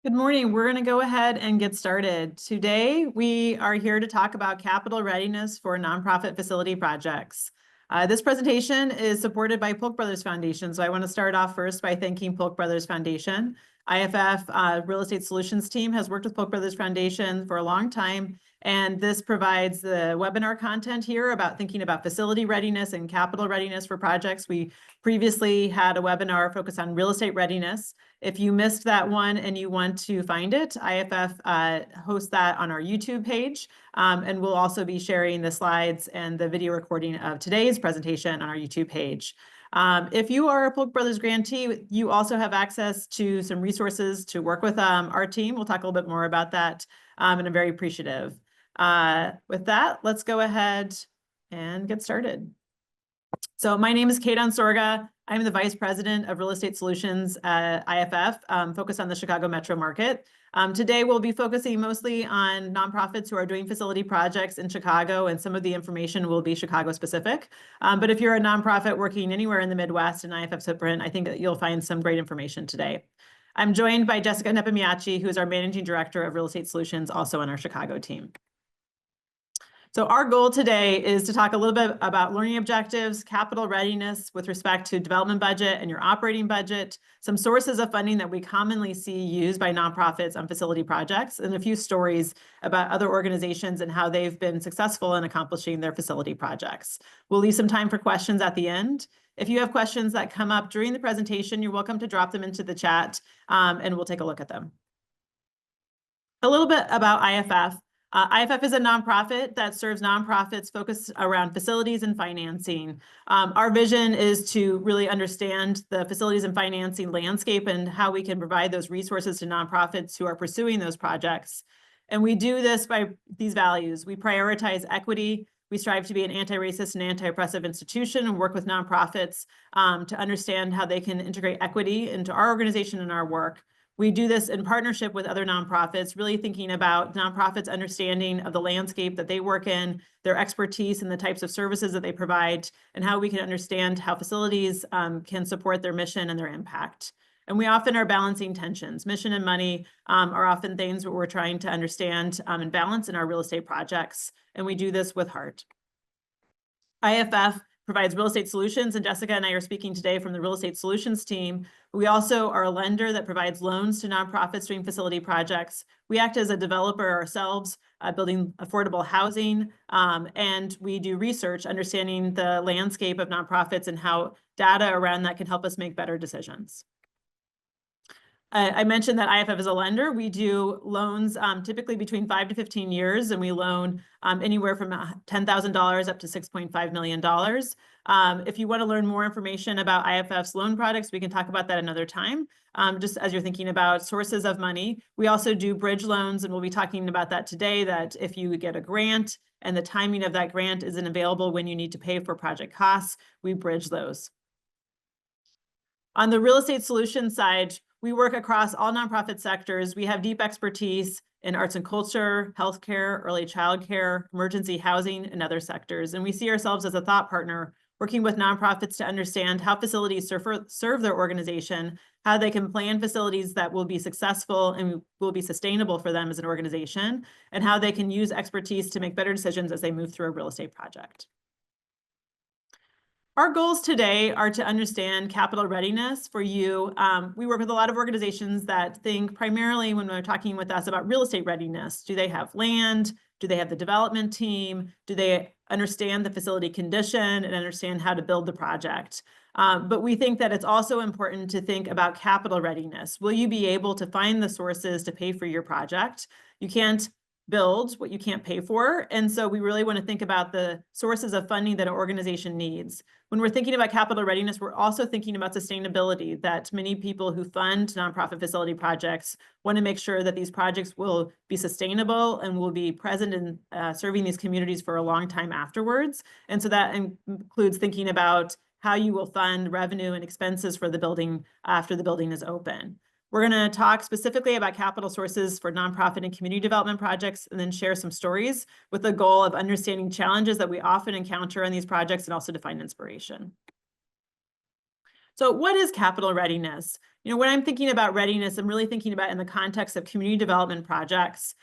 Good morning. We're going to go ahead and get started. Today, we are here to talk about capital readiness for nonprofit facility projects. This presentation is supported by Polk Brothers Foundation. So I want to start off first by thanking Polk Brothers Foundation. IFF Real Estate Solutions team has worked with Polk Brothers Foundation for a long time, and this provides the webinar content here about thinking about facility readiness and capital readiness for projects. We previously had a webinar focused on real estate readiness. If you missed that one and you want to find it, IFF hosts that on our YouTube page, and we'll also be sharing the slides and the video recording of today's presentation on our YouTube page. If you are a Polk Brothers grantee, you also have access to some resources to work with our team. We'll talk a little bit more about that, and I'm very appreciative. With that, let's go ahead and get started. So my name is Kate Ansorga. I'm the Vice President of Real Estate Solutions at IFF, focused on the Chicago metro market. Today, we'll be focusing mostly on nonprofits who are doing facility projects in Chicago, and some of the information will be Chicago specific. But if you're a nonprofit working anywhere in the Midwest in IFF's footprint, I think that you'll find some great information today. I'm joined by Jessica Nepomniachtchi, who is our Managing Director of Real Estate Solutions, also on our Chicago team. So our goal today is to talk a little bit about learning objectives, capital readiness with respect to development budget and your operating budget, some sources of funding that we commonly see used by nonprofits on facility projects, and a few stories about other organizations and how they've been successful in accomplishing their facility projects. We'll leave some time for questions at the end. If you have questions that come up during the presentation, you're welcome to drop them into the chat, and we'll take a look at them. A little bit about IFF. IFF is a nonprofit that serves nonprofits focused around facilities and financing. Our vision is to really understand the facilities and financing landscape and how we can provide those resources to nonprofits who are pursuing those projects. And we do this by these values. We prioritize equity. We strive to be an anti-racist and anti-oppressive institution and work with nonprofits to understand how they can integrate equity into our organization and our work. We do this in partnership with other nonprofits, really thinking about nonprofits' understanding of the landscape that they work in, their expertise and the types of services that they provide, and how we can understand how facilities can support their mission and their impact. And we often are balancing tensions. Mission and money are often things that we're trying to understand and balance in our real estate projects, and we do this with heart. IFF provides real estate solutions, and Jessica and I are speaking today from the real estate solutions team. We also are a lender that provides loans to nonprofits doing facility projects. We act as a developer ourselves, building affordable housing, and we do research, understanding the landscape of nonprofits and how data around that can help us make better decisions. I mentioned that IFF is a lender. We do loans typically between 5 to 15 years, and we loan anywhere from $10,000 up to $6.5 million. If you want to learn more information about IFF's loan products, we can talk about that another time, just as you're thinking about sources of money. We also do bridge loans, and we'll be talking about that today, that if you get a grant and the timing of that grant isn't available when you need to pay for project costs, we bridge those. On the real estate solutions side, we work across all nonprofit sectors. We have deep expertise in arts and culture, healthcare, early childcare, emergency housing, and other sectors. And we see ourselves as a thought partner, working with nonprofits to understand how facilities serve their organization, how they can plan facilities that will be successful and will be sustainable for them as an organization, and how they can use expertise to make better decisions as they move through a real estate project. Our goals today are to understand capital readiness for you. We work with a lot of organizations that think primarily when they're talking with us about real estate readiness. Do they have land? Do they have the development team? Do they understand the facility condition and understand how to build the project? But we think that it's also important to think about capital readiness. Will you be able to find the sources to pay for your project? You can't build what you can't pay for. And so we really want to think about the sources of funding that an organization needs. When we're thinking about capital readiness, we're also thinking about sustainability, that many people who fund nonprofit facility projects want to make sure that these projects will be sustainable and will be present in serving these communities for a long time afterwards. And so that includes thinking about how you will fund revenue and expenses for the building after the building is open. We're going to talk specifically about capital sources for nonprofit and community development projects, and then share some stories with the goal of understanding challenges that we often encounter in these projects and also to find inspiration. So what is capital readiness? When I'm thinking about readiness, I'm really thinking about in the context of community development projects.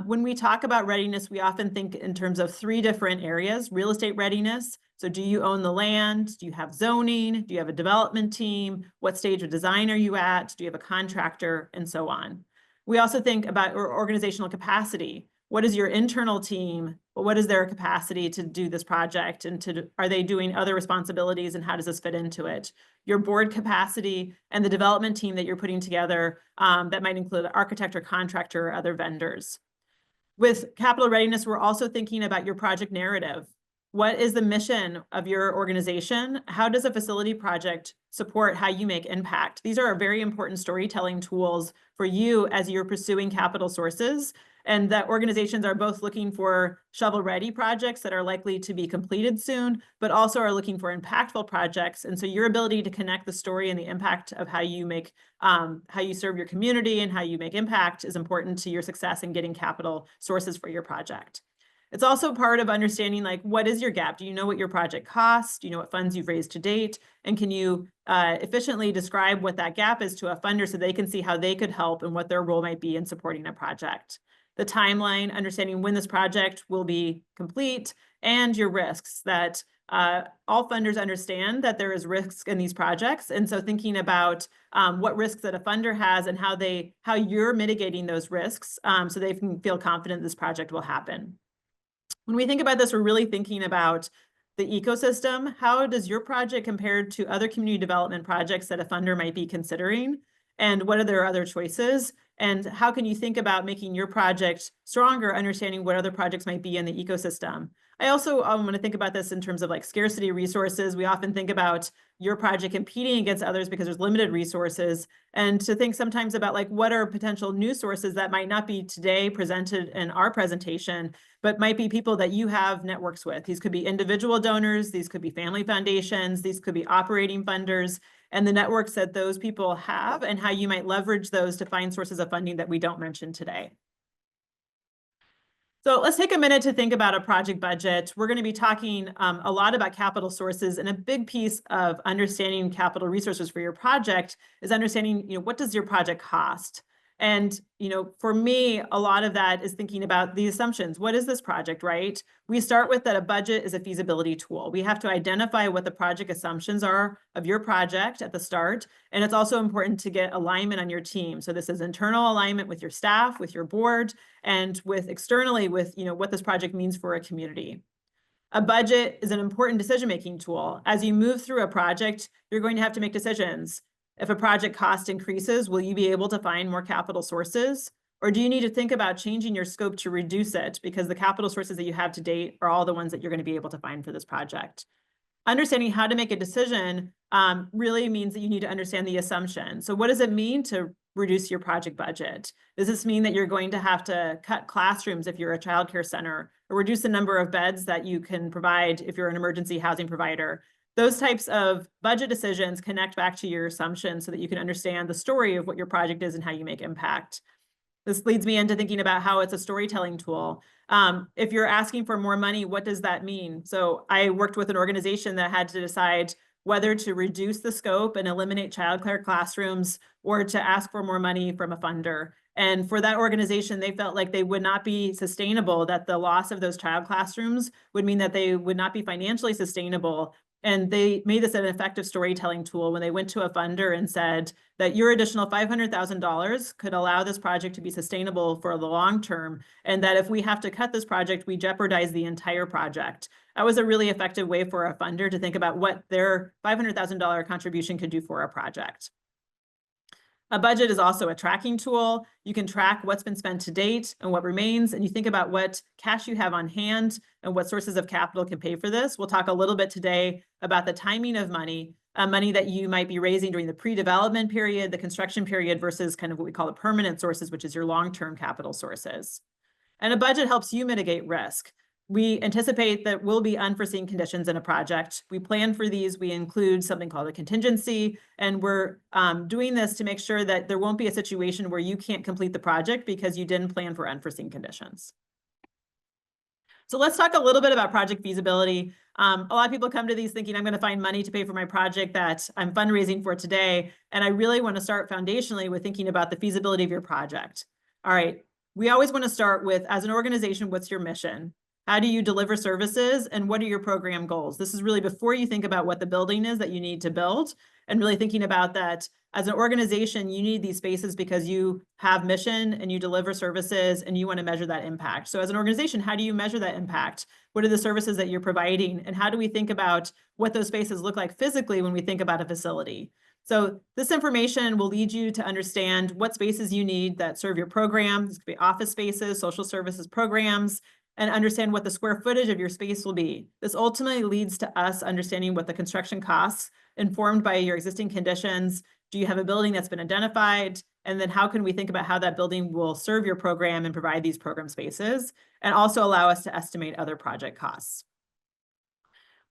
When we talk about readiness, we often think in terms of 3 different areas: real estate readiness. So do you own the land? Do you have zoning? Do you have a development team? What stage of design are you at? Do you have a contractor? And so on. We also think about organizational capacity. What is your internal team? What is their capacity to do this project? And are they doing other responsibilities, and how does this fit into it? Your board capacity and the development team that you're putting together, that might include an architect or contractor or other vendors. With capital readiness, we're also thinking about your project narrative. What is the mission of your organization? How does a facility project support how you make impact? These are very important storytelling tools for you as you're pursuing capital sources, and that organizations are both looking for shovel-ready projects that are likely to be completed soon, but also are looking for impactful projects. And so your ability to connect the story and the impact of how you make, how you serve your community and how you make impact is important to your success in getting capital sources for your project. It's also part of understanding, like, what is your gap? Do you know what your project costs? Do you know what funds you've raised to date? And can you efficiently describe what that gap is to a funder so they can see how they could help and what their role might be in supporting a project? The timeline, understanding when this project will be complete, and your risks, that all funders understand that there is risk in these projects. And so thinking about what risks that a funder has and how you're mitigating those risks, so they can feel confident this project will happen. When we think about this, we're really thinking about the ecosystem. How does your project compare to other community development projects that a funder might be considering? And what are their other choices? And how can you think about making your project stronger, understanding what other projects might be in the ecosystem? I also want to think about this in terms of like scarcity resources. We often think about your project competing against others because there's limited resources, and to think sometimes about like what are potential new sources that might not be today presented in our presentation, but might be people that you have networks with. These could be individual donors, these could be family foundations, these could be operating funders, and the networks that those people have and how you might leverage those to find sources of funding that we don't mention today. So let's take a minute to think about a project budget. We're going to be talking a lot about capital sources, and a big piece of understanding capital resources for your project is understanding, what does your project cost? And, for me, a lot of that is thinking about the assumptions. What is this project, right? We start with that a budget is a feasibility tool. We have to identify what the project assumptions are of your project at the start. And it's also important to get alignment on your team. So this is internal alignment with your staff, with your board, and with externally with, what this project means for a community. A budget is an important decision-making tool. As you move through a project, you're going to have to make decisions. If a project cost increases, will you be able to find more capital sources? Or do you need to think about changing your scope to reduce it, because the capital sources that you have to date are all the ones that you're going to be able to find for this project? Understanding how to make a decision really means that you need to understand the assumption. So what does it mean to reduce your project budget? Does this mean that you're going to have to cut classrooms if you're a childcare center, or reduce the number of beds that you can provide if you're an emergency housing provider? Those types of budget decisions connect back to your assumptions so that you can understand the story of what your project is and how you make impact. This leads me into thinking about how it's a storytelling tool. If you're asking for more money, what does that mean? So I worked with an organization that had to decide whether to reduce the scope and eliminate childcare classrooms or to ask for more money from a funder. And for that organization, they felt like they would not be sustainable, that the loss of those child classrooms would mean that they would not be financially sustainable. And they made this an effective storytelling tool when they went to a funder and said that your additional $500,000 could allow this project to be sustainable for the long term, and that if we have to cut this project, we jeopardize the entire project. That was a really effective way for a funder to think about what their $500,000 contribution could do for a project. A budget is also a tracking tool. You can track what's been spent to date and what remains, and you think about what cash you have on hand and what sources of capital can pay for this. We'll talk a little bit today about the timing of money, money that you might be raising during the pre-development period, the construction period, versus kind of what we call the permanent sources, which is your long-term capital sources. And a budget helps you mitigate risk. We anticipate that will be unforeseen conditions in a project. We plan for these. We include something called a contingency, and we're doing this to make sure that there won't be a situation where you can't complete the project because you didn't plan for unforeseen conditions. So let's talk a little bit about project feasibility. A lot of people come to these thinking, I'm going to find money to pay for my project that I'm fundraising for today. And I really want to start foundationally with thinking about the feasibility of your project. All right. We always want to start with, as an organization, what's your mission? How do you deliver services? And what are your program goals? This is really before you think about what the building is that you need to build, and really thinking about that as an organization, you need these spaces because you have mission and you deliver services and you want to measure that impact. So as an organization, how do you measure that impact? What are the services that you're providing? And how do we think about what those spaces look like physically when we think about a facility? So this information will lead you to understand what spaces you need that serve your program. This could be office spaces, social services programs, and understand what the square footage of your space will be. This ultimately leads to us understanding what the construction costs, informed by your existing conditions. Do you have a building that's been identified? And then how can we think about how that building will serve your program and provide these program spaces, and also allow us to estimate other project costs.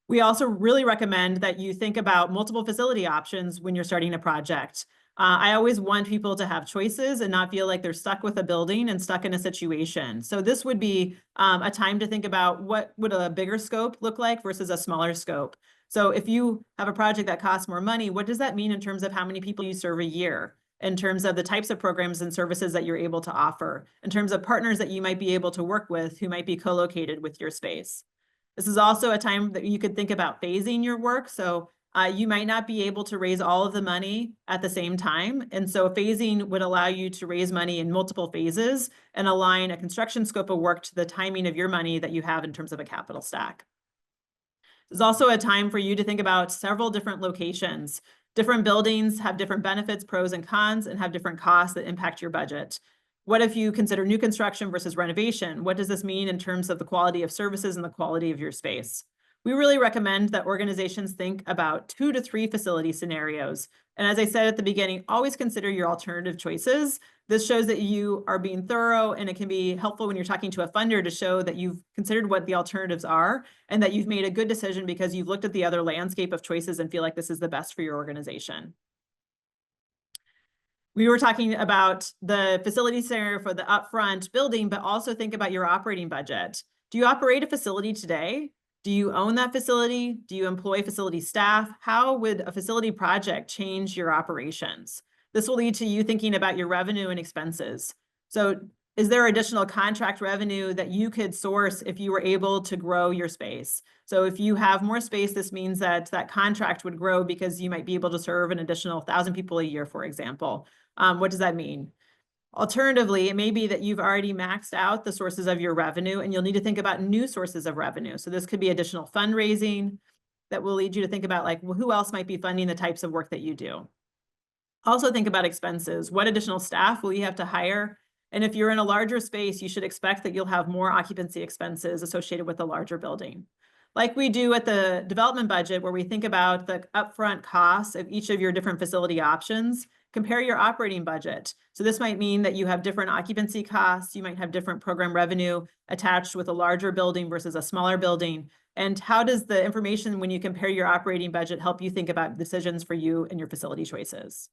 We also really recommend that you think about multiple facility options when you're starting a project. I always want people to have choices and not feel like they're stuck with a building and stuck in a situation. So this would be a time to think about what would a bigger scope look like versus a smaller scope. So if you have a project that costs more money, what does that mean in terms of how many people you serve a year? In terms of the types of programs and services that you're able to offer, in terms of partners that you might be able to work with who might be co-located with your space. This is also a time that you could think about phasing your work. So you might not be able to raise all of the money at the same time. And so phasing would allow you to raise money in multiple phases and align a construction scope of work to the timing of your money that you have in terms of a capital stack. There's also a time for you to think about several different locations. Different buildings have different benefits, pros and cons, and have different costs that impact your budget. What if you consider new construction versus renovation? What does this mean in terms of the quality of services and the quality of your space? We really recommend that organizations think about 2 to 3 facility scenarios. And as I said at the beginning, always consider your alternative choices. This shows that you are being thorough, and it can be helpful when you're talking to a funder to show that you've considered what the alternatives are and that you've made a good decision because you've looked at the other landscape of choices and feel like this is the best for your organization. We were talking about the facility scenario for the upfront building, but also think about your operating budget. Do you operate a facility today? Do you own that facility? Do you employ facility staff? How would a facility project change your operations? This will lead to you thinking about your revenue and expenses. So is there additional contract revenue that you could source if you were able to grow your space? So if you have more space, this means that that contract would grow because you might be able to serve an additional 1,000 people a year, for example. What does that mean? Alternatively, it may be that you've already maxed out the sources of your revenue and you'll need to think about new sources of revenue. So this could be additional fundraising that will lead you to think about, like, well, who else might be funding the types of work that you do? Also think about expenses. What additional staff will you have to hire? And if you're in a larger space, you should expect that you'll have more occupancy expenses associated with a larger building. Like we do at the development budget, where we think about the upfront costs of each of your different facility options, compare your operating budget. So this might mean that you have different occupancy costs. You might have different program revenue attached with a larger building versus a smaller building. And how does the information, when you compare your operating budget, help you think about decisions for you and your facility choices?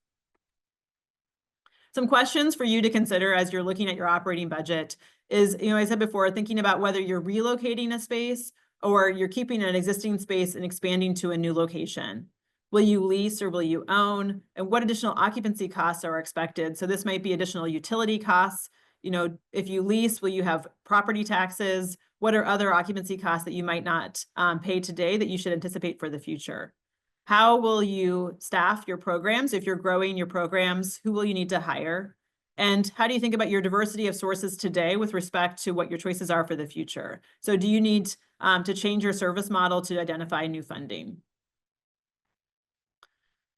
Some questions for you to consider as you're looking at your operating budget is, I said before, thinking about whether you're relocating a space or you're keeping an existing space and expanding to a new location. Will you lease or will you own? And what additional occupancy costs are expected? So this might be additional utility costs. If you lease, will you have property taxes? What are other occupancy costs that you might not pay today that you should anticipate for the future? How will you staff your programs? If you're growing your programs, who will you need to hire? And how do you think about your diversity of sources today with respect to what your choices are for the future? So do you need to change your service model to identify new funding?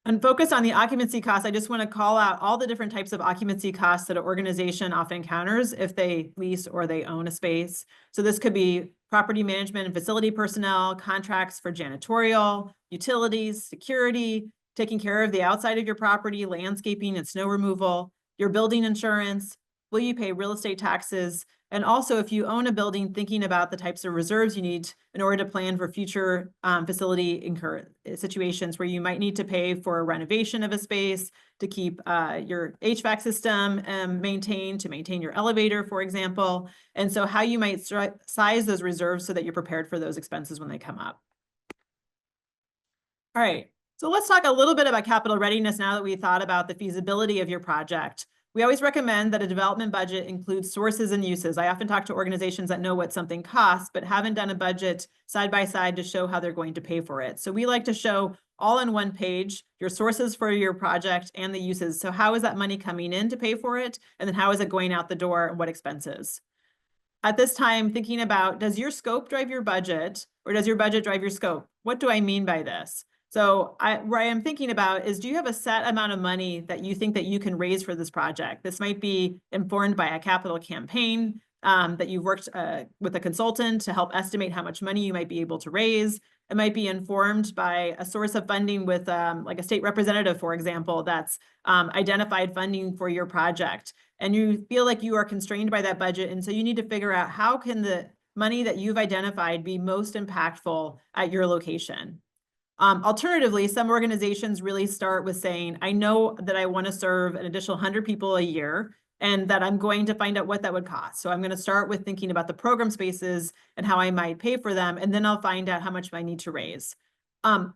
And focus on the occupancy costs, I just want to call out all the different types of occupancy costs that an organization often encounters if they lease or they own a space. So this could be property management and facility personnel, contracts for janitorial, utilities, security, taking care of the outside of your property, landscaping and snow removal, your building insurance, Will you pay real estate taxes? And also, if you own a building, thinking about the types of reserves you need in order to plan for future facility situations where you might need to pay for a renovation of a space, to keep your HVAC system maintained, to maintain your elevator, for example. And so how you might size those reserves so that you're prepared for those expenses when they come up. All right, so let's talk a little bit about capital readiness now that we thought about the feasibility of your project. We always recommend that a development budget includes sources and uses. I often talk to organizations that know what something costs, but haven't done a budget side by side to show how they're going to pay for it. So we like to show all on one page, your sources for your project and the uses. So how is that money coming in to pay for it? And then how is it going out the door and what expenses? At this time, thinking about, does your scope drive your budget or does your budget drive your scope? What do I mean by this? So what I am thinking about is, do you have a set amount of money that you think that you can raise for this project? This might be informed by a capital campaign that you've worked with a consultant to help estimate how much money you might be able to raise. It might be informed by a source of funding with like a state representative, for example, that's identified funding for your project. And you feel like you are constrained by that budget. And so you need to figure out how can the money that you've identified be most impactful at your location. Alternatively, some organizations really start with saying, I know that I want to serve an additional 100 people a year and that I'm going to find out what that would cost. So I'm going to start with thinking about the program spaces and how I might pay for them, and then I'll find out how much I need to raise.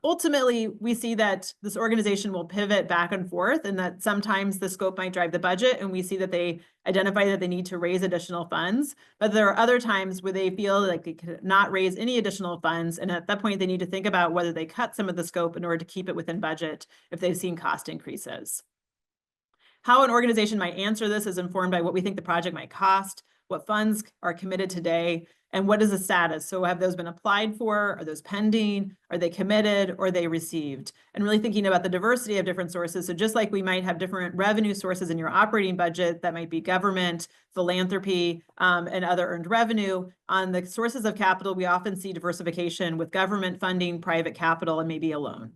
Ultimately, we see that this organization will pivot back and forth, and that sometimes the scope might drive the budget, and we see that they identify that they need to raise additional funds. But there are other times where they feel like they cannot raise any additional funds, and at that point, they need to think about whether they cut some of the scope in order to keep it within budget if they've seen cost increases. How an organization might answer this is informed by what we think the project might cost, what funds are committed today, and what is the status? So have those been applied for? Are those pending? Are they committed or are they received? And really thinking about the diversity of different sources. So just like we might have different revenue sources in your operating budget, that might be government, philanthropy, and other earned revenue. On the sources of capital, we often see diversification with government funding, private capital, and maybe a loan.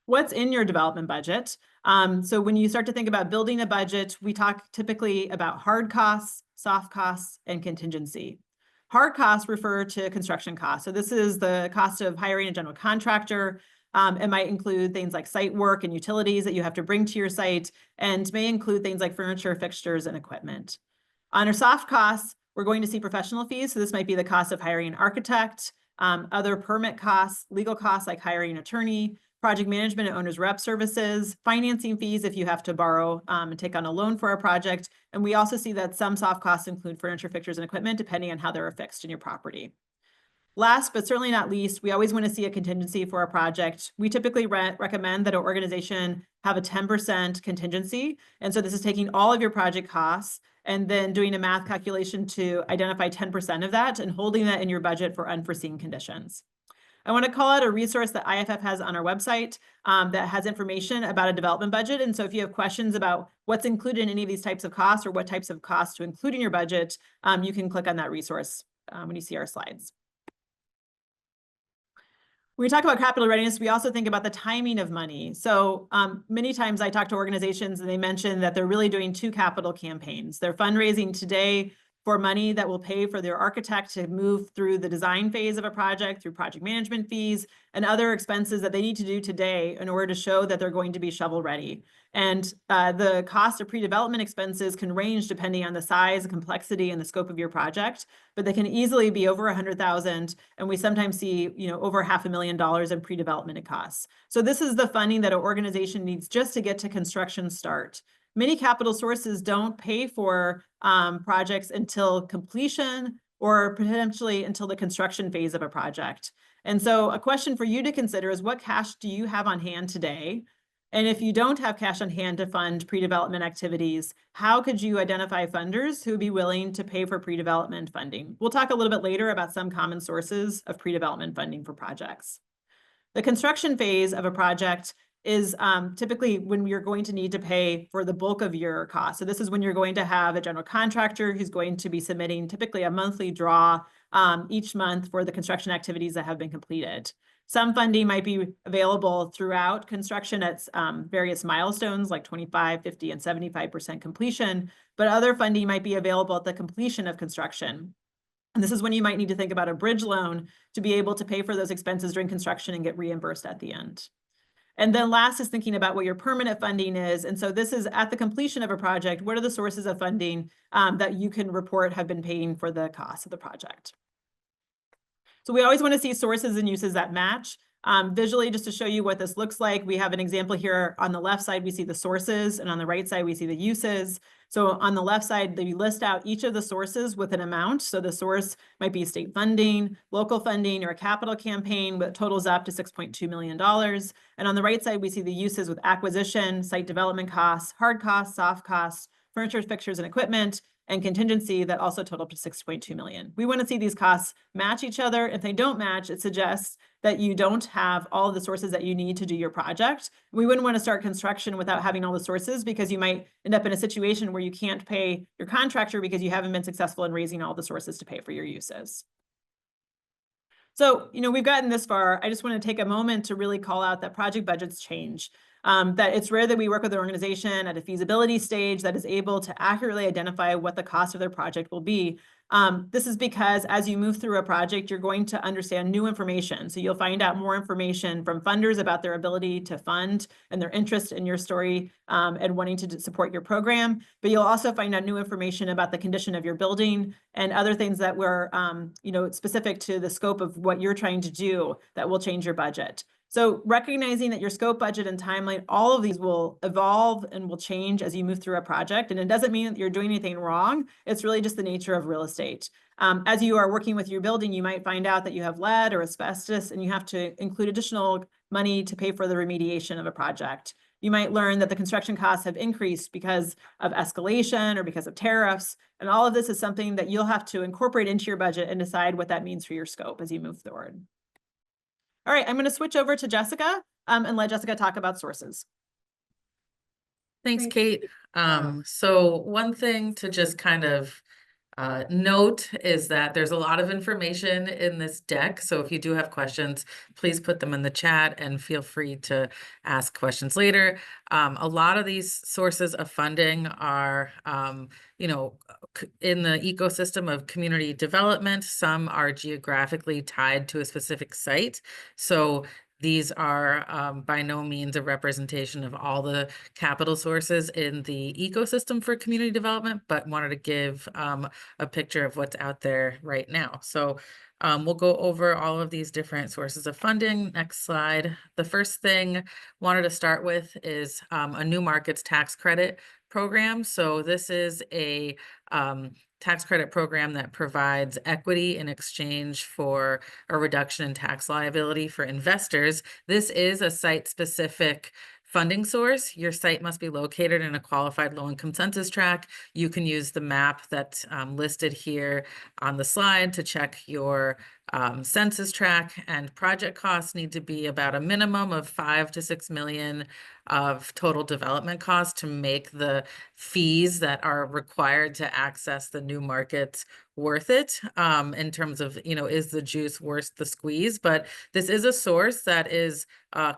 What's in your development budget? So when you start to think about building a budget, we talk typically about hard costs, soft costs, and contingency. Hard costs refer to construction costs. So this is the cost of hiring a general contractor. It might include things like site work and utilities that you have to bring to your site, and may include things like furniture, fixtures, and equipment. On our soft costs, we're going to see professional fees. So this might be the cost of hiring an architect, other permit costs, legal costs like hiring an attorney, project management and owner's rep services, financing fees if you have to borrow and take on a loan for a project. And we also see that some soft costs include furniture, fixtures, and equipment, depending on how they're affixed in your property. Last, but certainly not least, we always want to see a contingency for a project. We typically recommend that an organization have a 10% contingency. And so this is taking all of your project costs and then doing a math calculation to identify 10% of that and holding that in your budget for unforeseen conditions. I want to call out a resource that IFF has on our website that has information about a development budget. And so if you have questions about what's included in any of these types of costs or what types of costs to include in your budget, you can click on that resource when you see our slides. When we talk about capital readiness, we also think about the timing of money. So many times I talk to organizations and they mention that they're really doing two capital campaigns. They're fundraising today for money that will pay for their architect to move through the design phase of a project, through project management fees and other expenses that they need to do today in order to show that they're going to be shovel ready. And the cost of pre-development expenses can range depending on the size, complexity, and the scope of your project, but they can easily be over $100,000. And we sometimes see, over $500,000 in pre-development costs. So this is the funding that an organization needs just to get to construction start. Many capital sources don't pay for projects until completion or potentially until the construction phase of a project. And so a question for you to consider is, what cash do you have on hand today? And if you don't have cash on hand to fund pre-development activities, how could you identify funders who would be willing to pay for pre-development funding? We'll talk a little bit later about some common sources of pre-development funding for projects. The construction phase of a project is typically when you're going to need to pay for the bulk of your costs. So this is when you're going to have a general contractor who's going to be submitting typically a monthly draw each month for the construction activities that have been completed. Some funding might be available throughout construction at various milestones like 25, 50, and 75% completion, but other funding might be available at the completion of construction. And this is when you might need to think about a bridge loan to be able to pay for those expenses during construction and get reimbursed at the end. And then last is thinking about what your permanent funding is. And so this is at the completion of a project, what are the sources of funding that you can report have been paying for the cost of the project? So we always want to see sources and uses that match. Visually, just to show you what this looks like, we have an example here. On the left side, we see the sources, and on the right side, we see the uses. So on the left side, we list out each of the sources with an amount. So the source might be state funding, local funding, or a capital campaign, but totals up to $6.2 million. And on the right side, we see the uses with acquisition, site development costs, hard costs, soft costs, furniture, fixtures, and equipment, and contingency that also total to 6.2 million. We want to see these costs match each other. If they don't match, it suggests that you don't have all of the sources that you need to do your project. We wouldn't want to start construction without having all the sources, because you might end up in a situation where you can't pay your contractor because you haven't been successful in raising all the sources to pay for your uses. So, we've gotten this far. I just want to take a moment to really call out that project budgets change. That it's rare that we work with an organization at a feasibility stage that is able to accurately identify what the cost of their project will be. This is because as you move through a project, you're going to understand new information. So you'll find out more information from funders about their ability to fund and their interest in your story and wanting to support your program. But you'll also find out new information about the condition of your building and other things that were specific to the scope of what you're trying to do that will change your budget. So recognizing that your scope, budget, and timeline, all of these will evolve and will change as you move through a project. And it doesn't mean that you're doing anything wrong. It's really just the nature of real estate. As you are working with your building, you might find out that you have lead or asbestos, and you have to include additional money to pay for the remediation of a project. You might learn that the construction costs have increased because of escalation or because of tariffs. And all of this is something that you'll have to incorporate into your budget and decide what that means for your scope as you move forward. All right, I'm going to switch over to Jessica and let Jessica talk about sources. Thanks, Kate. So one thing to just kind of note is that there's a lot of information in this deck. So if you do have questions, please put them in the chat and feel free to ask questions later. A lot of these sources of funding are, in the ecosystem of community development. Some are geographically tied to a specific site. So these are by no means a representation of all the capital sources in the ecosystem for community development, but wanted to give a picture of what's out there right now. So we'll go over all of these different sources of funding. Next slide. The first thing wanted to start with is a new markets tax credit program. So this is a tax credit program that provides equity in exchange for a reduction in tax liability for investors. This is a site-specific funding source. Your site must be located in a qualified low-income census tract. You can use the map that's listed here on the slide to check your census tract, and project costs need to be about a minimum of 5 to 6 million of total development costs to make the fees that are required to access the new markets worth it, in terms of, is the juice worth the squeeze? But this is a source that is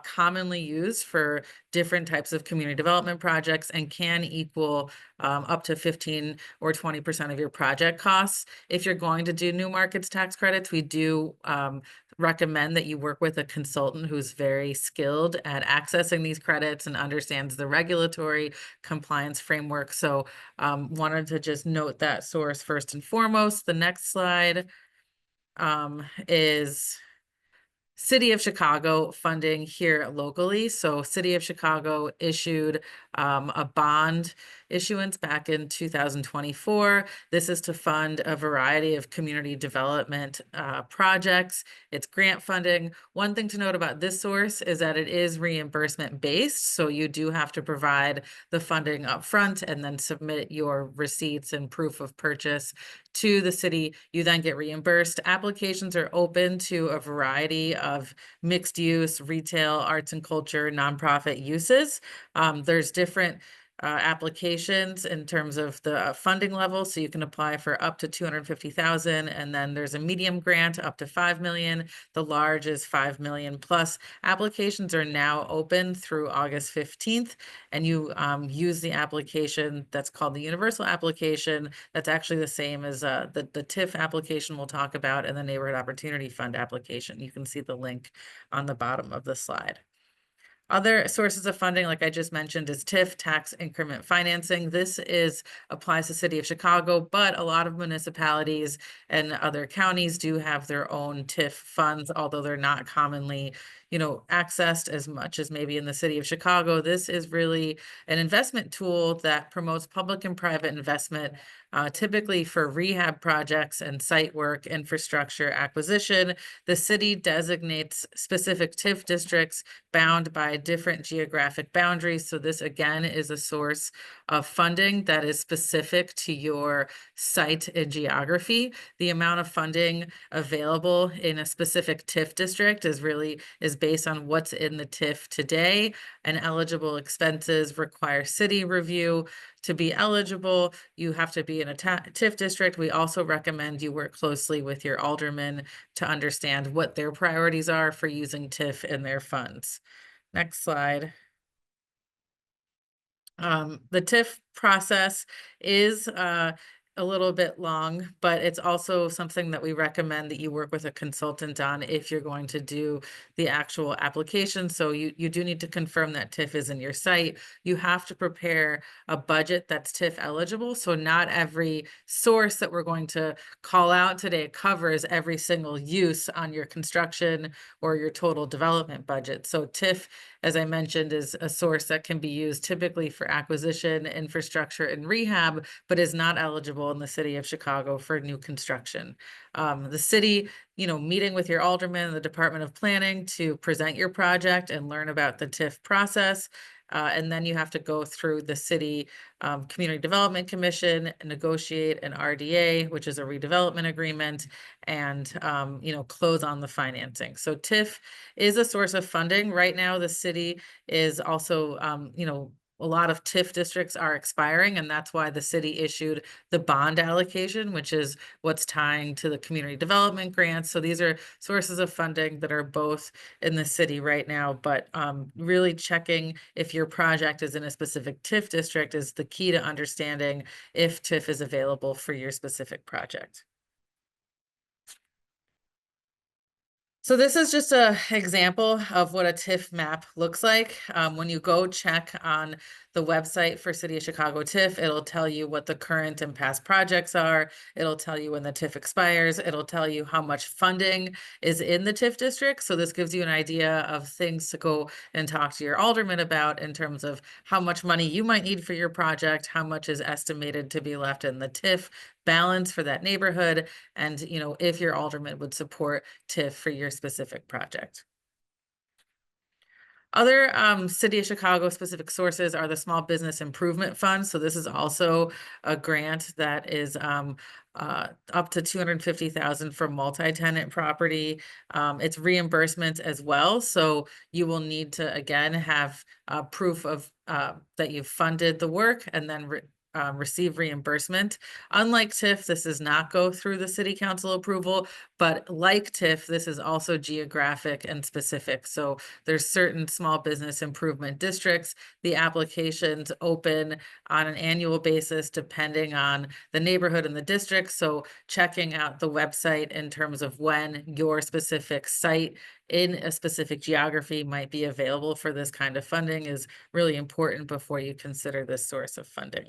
commonly used for different types of community development projects and can equal up to 15 or 20% of your project costs. If you're going to do new markets tax credits, we do recommend that you work with a consultant who's very skilled at accessing these credits and understands the regulatory compliance framework. So wanted to just note that source first and foremost. The next slide is City of Chicago funding here locally. So City of Chicago issued a bond issuance back in 2024. This is to fund a variety of community development projects. It's grant funding. One thing to note about this source is that it is reimbursement based. So you do have to provide the funding up front and then submit your receipts and proof of purchase to the city. You then get reimbursed. Applications are open to a variety of mixed use, retail, arts and culture, nonprofit uses. There's different applications in terms of the funding level. So you can apply for up to 250,000, and then there's a medium grant up to 5 million. The large is 5 million plus. Applications are now open through August 15th, and you use the application that's called the universal application. That's actually the same as the TIF application we'll talk about, and the Neighborhood Opportunity Fund application. You can see the link on the bottom of the slide. Other sources of funding, like I just mentioned, is TIF, tax increment financing. This applies to the city of Chicago, but a lot of municipalities and other counties do have their own TIF funds, although they're not commonly, accessed as much as maybe in the city of Chicago. This is really an investment tool that promotes public and private investment, typically for rehab projects and site work, infrastructure acquisition. The city designates specific TIF districts bound by different geographic boundaries. So this again is a source of funding that is specific to your site and geography. The amount of funding available in a specific TIF district is based on what's in the TIF today, and eligible expenses require city review. To be eligible, you have to be in a TIF district. We also recommend you work closely with your alderman to understand what their priorities are for using TIF in their funds. Next slide. The TIF process is a little bit long, but it's also something that we recommend that you work with a consultant on if you're going to do the actual application. So you do need to confirm that TIF is in your site. You have to prepare a budget that's TIF eligible. So not every source that we're going to call out today covers every single use on your construction or your total development budget. So TIF, as I mentioned, is a source that can be used typically for acquisition, infrastructure, and rehab, but is not eligible in the city of Chicago for new construction. The city, meeting with your alderman and the Department of Planning to present your project and learn about the TIF process. And then you have to go through the city Community Development Commission and negotiate an RDA, which is a redevelopment agreement, and close on the financing. So TIF is a source of funding. Right now, the city is also, a lot of TIF districts are expiring, and that's why the city issued the bond allocation, which is what's tying to the community development grants. So these are sources of funding that are both in the city right now, but really checking if your project is in a specific TIF district is the key to understanding if TIF is available for your specific project. So this is just an example of what a TIF map looks like. When you go check on the website for City of Chicago TIF, it'll tell you what the current and past projects are. It'll tell you when the TIF expires. It'll tell you how much funding is in the TIF district. So this gives you an idea of things to go and talk to your alderman about in terms of how much money you might need for your project, how much is estimated to be left in the TIF balance for that neighborhood, and if your alderman would support TIF for your specific project. Other City of Chicago specific sources are the Small Business Improvement Fund. So this is also a grant that is up to 250,000 for multi-tenant property. It's reimbursement as well. So you will need to, again, have proof of that you've funded the work and then receive reimbursement. Unlike TIF, this does not go through the city council approval, but like TIF, this is also geographic and specific. So there's certain small business improvement districts. The applications open on an annual basis depending on the neighborhood and the district. So checking out the website in terms of when your specific site in a specific geography might be available for this kind of funding is really important before you consider this source of funding.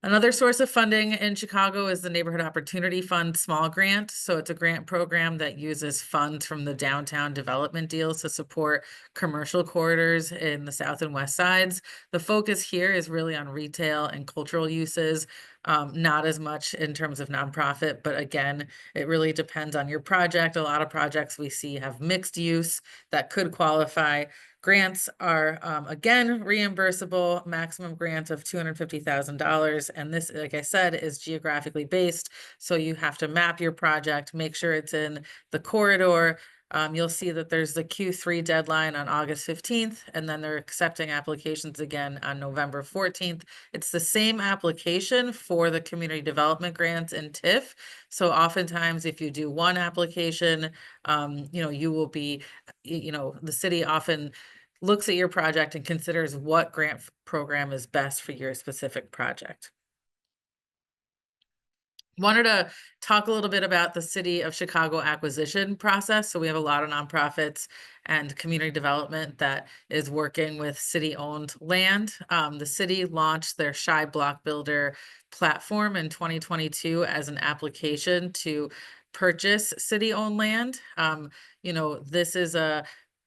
Another source of funding in Chicago is the Neighborhood Opportunity Fund Small Grant. So it's a grant program that uses funds from the downtown development deals to support commercial corridors in the south and west sides. The focus here is really on retail and cultural uses, not as much in terms of nonprofit, but again, it really depends on your project. A lot of projects we see have mixed use that could qualify. Grants are, again, reimbursable, maximum grant of $250,000. And this, like I said, is geographically based. So you have to map your project, make sure it's in the corridor, You'll see that there's the Q3 deadline on August 15th, and then they're accepting applications again on November 14th. It's the same application for the community development grants and TIF. So oftentimes, if you do one application, you will be, the city often looks at your project and considers what grant program is best for your specific project. Wanted to talk a little bit about the City of Chicago acquisition process. So we have a lot of nonprofits and community development that is working with city-owned land. The city launched their Shy Block Builder platform in 2022 as an application to purchase city-owned land. This is a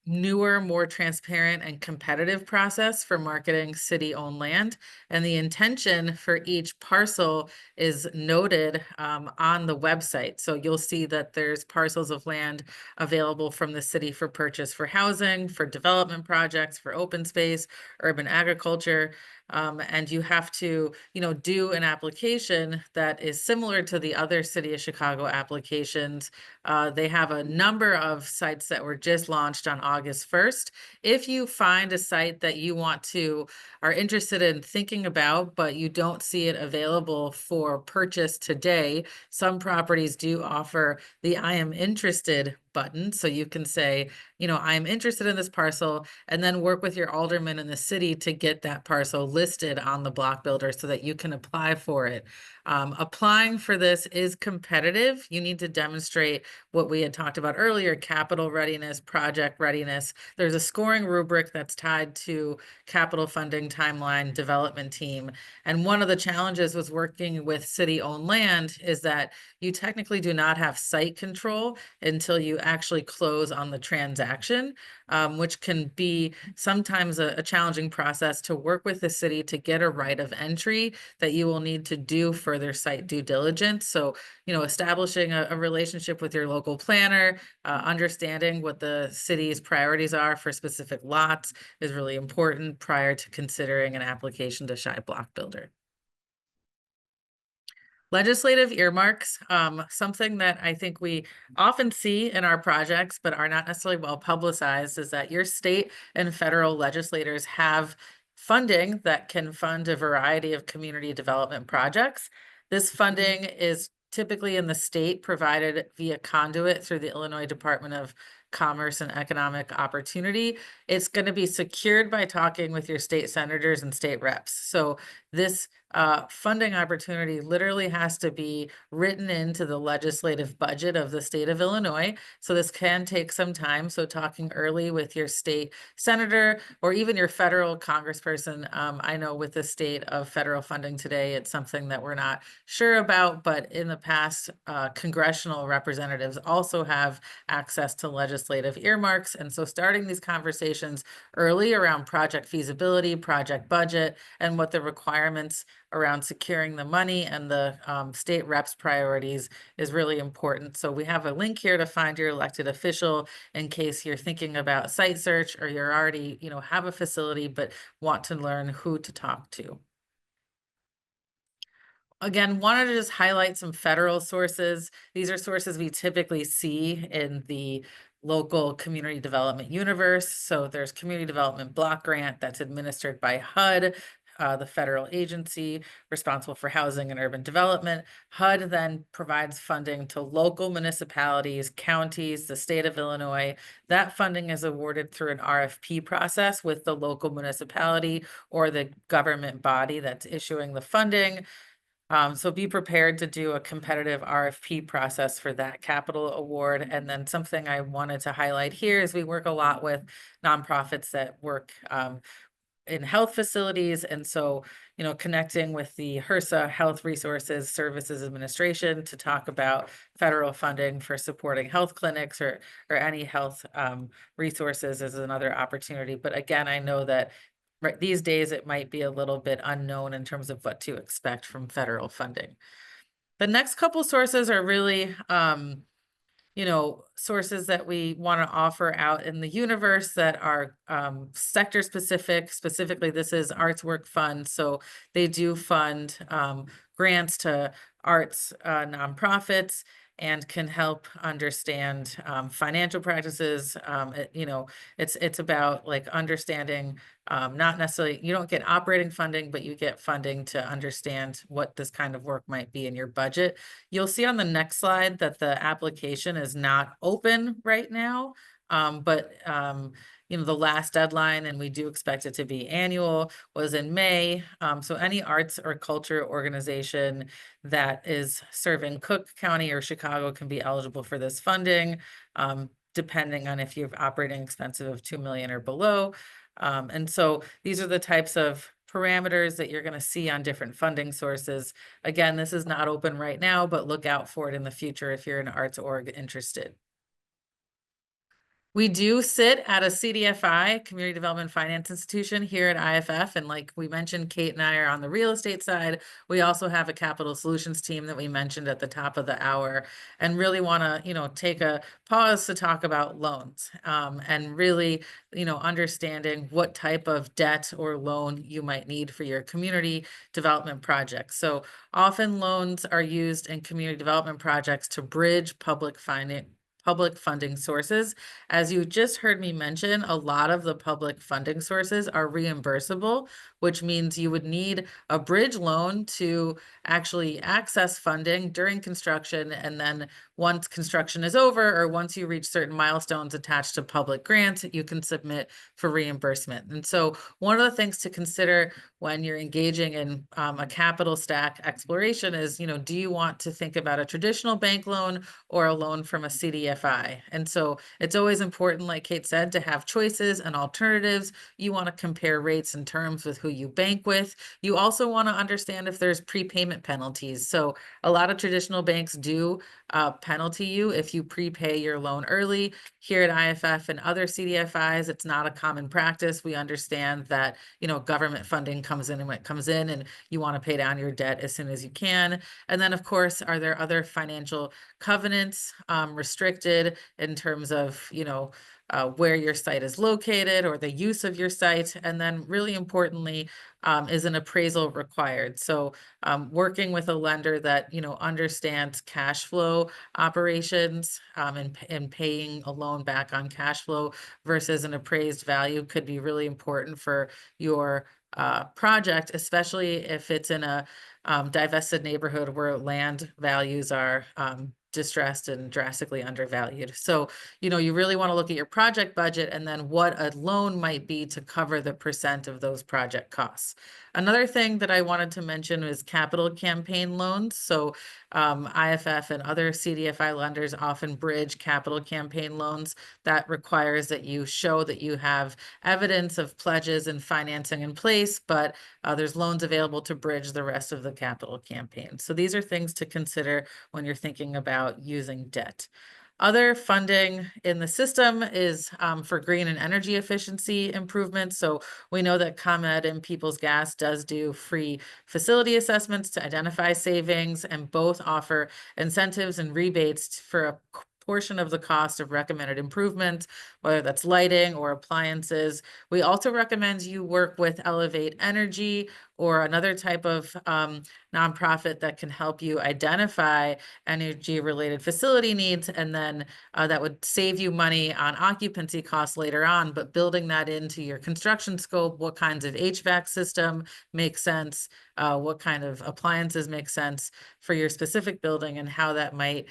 newer, more transparent and competitive process for marketing city-owned land. And the intention for each parcel is noted on the website. So you'll see that there's parcels of land available from the city for purchase for housing, for development projects, for open space, urban agriculture. And you have to, do an application that is similar to the other City of Chicago applications. They have a number of sites that were just launched on August 1st. If you find a site that you are interested in thinking about, but you don't see it available for purchase today, some properties do offer the I am interested button. So you can say, I'm interested in this parcel, and then work with your alderman in the city to get that parcel listed on the block builder so that you can apply for it. Applying for this is competitive. You need to demonstrate what we had talked about earlier, capital readiness, project readiness. There's a scoring rubric that's tied to capital funding timeline development team. And one of the challenges with working with city-owned land is that you technically do not have site control until you actually close on the transaction, which can be sometimes a challenging process to work with the city to get a right of entry that you will need to do further site due diligence. So, establishing a relationship with your local planner, understanding what the city's priorities are for specific lots is really important prior to considering an application to Shy Block Builder. Legislative earmarks, something that I think we often see in our projects, but are not necessarily well publicized, is that your state and federal legislators have funding that can fund a variety of community development projects. This funding is typically in the state provided via conduit through the Illinois Department of Commerce and Economic Opportunity. It's going to be secured by talking with your state senators and state reps. So this funding opportunity literally has to be written into the legislative budget of the state of Illinois. So this can take some time. So talking early with your state senator or even your federal congressperson. I know with the state of federal funding today, it's something that we're not sure about, but in the past, congressional representatives also have access to legislative earmarks. And so starting these conversations early around project feasibility, project budget, and what the requirements around securing the money and the state reps priorities is really important. So we have a link here to find your elected official in case you're thinking about site search or you're already, have a facility but want to learn who to talk to. Again, wanted to just highlight some federal sources. These are sources we typically see in the local community development universe. So there's community development block grant that's administered by HUD, the federal agency responsible for housing and urban development. HUD then provides funding to local municipalities, counties, the state of Illinois. That funding is awarded through an RFP process with the local municipality or the government body that's issuing the funding. So be prepared to do a competitive RFP process for that capital award. And then something I wanted to highlight here is we work a lot with nonprofits that work in health facilities. And so, connecting with the HRSA Health Resources Services Administration to talk about federal funding for supporting health clinics or any health resources is another opportunity. But again, I know that right these days it might be a little bit unknown in terms of what to expect from federal funding. The next couple sources are really sources that we want to offer out in the universe that are sector specific. Specifically, this is Arts Work Fund. So they do fund grants to arts nonprofits. and can help understand financial practices. It's about like understanding, not necessarily, you don't get operating funding, but you get funding to understand what this kind of work might be in your budget. You'll see on the next slide that the application is not open right now. But the last deadline, and we do expect it to be annual, was in May. So any arts or culture organization that is serving Cook County or Chicago can be eligible for this funding, depending on if you have operating expenses of 2 million or below. And so these are the types of parameters that you're going to see on different funding sources. Again, this is not open right now, but look out for it in the future if you're an arts org interested. We do sit at a CDFI, Community Development Finance Institution, here at IFF. And like we mentioned, Kate and I are on the real estate side. We also have a capital solutions team that we mentioned at the top of the hour, and really want to, take a pause to talk about loans, and really, understanding what type of debt or loan you might need for your community development projects. So often loans are used in community development projects to bridge public funding sources. As you just heard me mention, a lot of the public funding sources are reimbursable, which means you would need a bridge loan to actually access funding during construction. And then once construction is over, or once you reach certain milestones attached to public grants, you can submit for reimbursement. And so one of the things to consider when you're engaging in a capital stack exploration is, do you want to think about a traditional bank loan or a loan from a CDFI? And so it's always important, like Kate said, to have choices and alternatives. You want to compare rates and terms with who you bank with. You also want to understand if there's prepayment penalties. So a lot of traditional banks do penalty you if you prepay your loan early. Here at IFF and other CDFIs, it's not a common practice. We understand that, government funding comes in, and when it comes in, and you want to pay down your debt as soon as you can. And then, of course, are there other financial covenants restricted in terms of, where your site is located or the use of your site? And then really importantly, is an appraisal required? So working with a lender that, understands cash flow operations, and paying a loan back on cash flow versus an appraised value could be really important for your project, especially if it's in a divested neighborhood where land values are distressed and drastically undervalued. So, you really want to look at your project budget and then what a loan might be to cover the percent of those project costs. Another thing that I wanted to mention is capital campaign loans. So IFF and other CDFI lenders often bridge capital campaign loans. That requires that you show that you have evidence of pledges and financing in place, but there's loans available to bridge the rest of the capital campaign. So these are things to consider when you're thinking about using debt. Other funding in the system is for green and energy efficiency improvements. So we know that ComEd and Peoples Gas does do free facility assessments to identify savings, and both offer incentives and rebates for a portion of the cost of recommended improvements, whether that's lighting or appliances. We also recommend you work with Elevate Energy or another type of nonprofit that can help you identify energy-related facility needs, and then that would save you money on occupancy costs later on, but building that into your construction scope, what kinds of HVAC system makes sense, what kind of appliances make sense for your specific building, and how that might